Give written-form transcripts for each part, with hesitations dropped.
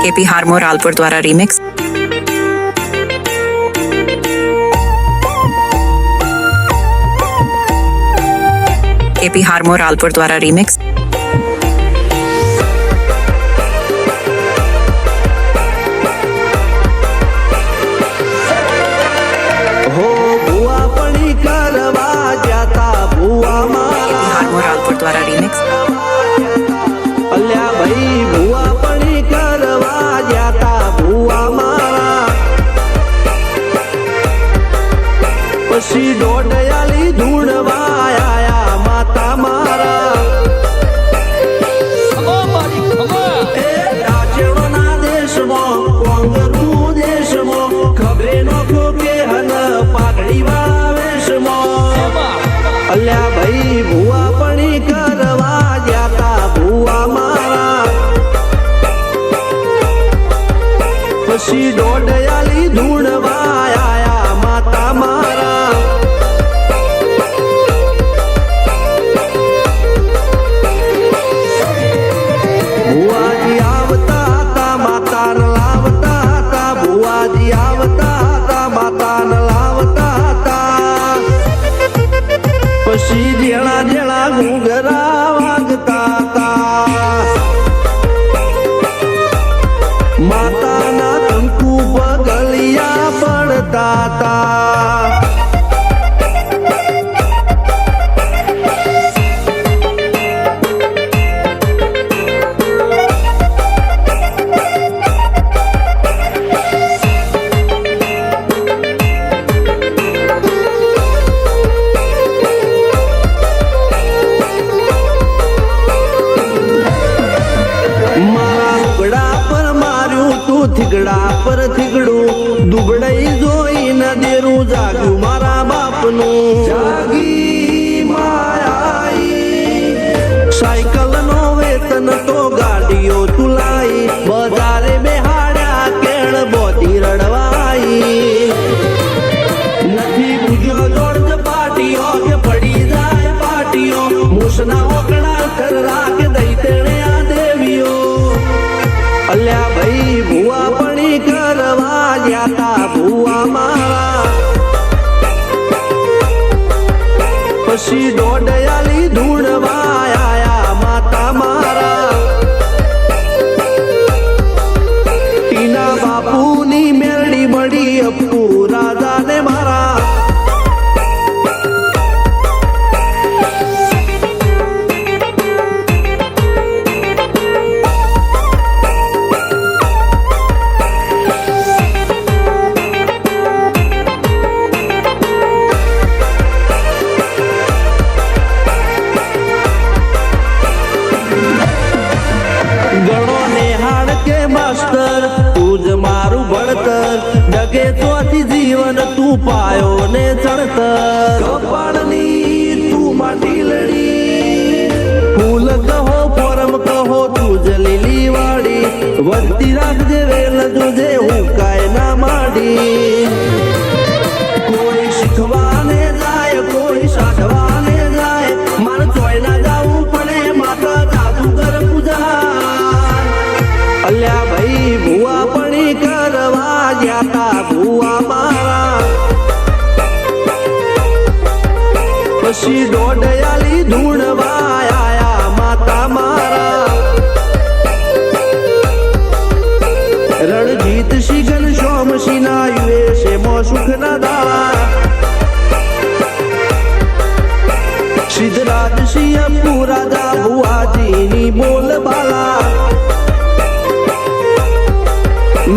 KP हारमोर रालपुर द्वारा remix. KP हारमोर रालपुर द्वारा remix. हो बुआ पणी करवा जाता बुआ मारा हारमोर रालपुर द्वारा रीमिक्स। अल्या भाई बुआ पणी करवा जाता बुआ मारा पशी डोडयाली धूणवा आया माता मारा राजवना देशमो कोंगरू देशमो खबरे नो के हन पागड़ी वेशमो अल्या भाई बुआ पणी करवा जाता बुआ मारा पशी डोडयाली धूणवा आया माता मारा बुआजी आवता आता माता न लावता आता बुआजी आवता आता माता न लावता आता पशी जेळा जेळा घुंगरा वागता आता माता ना कंकू पगलिया पडता आता થીગડા પર થીગડું દુબળાઈ જોઈ ન દેરું જાગ્યું મારા બાપનું જાગી માયાઈ સાયકલ નો વેતન તો ગાડીઓ તુલાઈ બજારે બેહાડ્યા કેળ બોધી રડવાઈ નથી બુજ્યો જોડ પાટીઓ કે પડી જાય પાટીઓ મૂસના ઓકડા કર કે દઈ તેણે આ દેવીઓ અલ્યા ભાઈ ભુવા પણી કરવા જાતા ભુવા મારા પછી ડોડયાલી ધૂણવા આયા માતા મારા ટીના બાપુની મેરડી મળી અપ્પુ રાજાને મારા માસ્ટર તું જ મારું ભણતર ડગે ચોથી જીવન તું પાયો ને ચણતર કપાળની તું માટી લડી ફૂલ કહો ફોરમ કહો તું જ લીલી વાડી વધતી રાખજે વેલ જોજે હું કાય ના માડી કોઈ શીખવાને જાય કોઈ સાધવાને જાય મારે ચોય ના જાવું પડે માતા જાદુગર પૂજા અલ્યા ભાઈ ભુવા પણી કરવા જાતા ભુવા મારા પછી ડોડયાલી ધૂણવા આયા માતા મારા રણજીત સિંહ સોમસિંહ ના યુએસે મો સુખ ના દાળા સિદ્ધરાજ સિંહ પુરાદા ભુવાજીની બોલ બાલા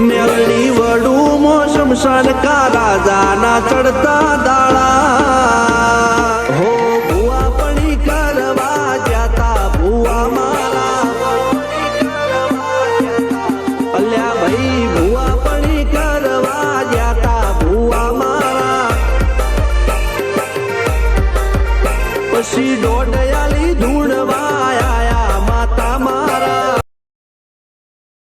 મેલડી વડું મો શમશાન કા રાજા ના ચડતા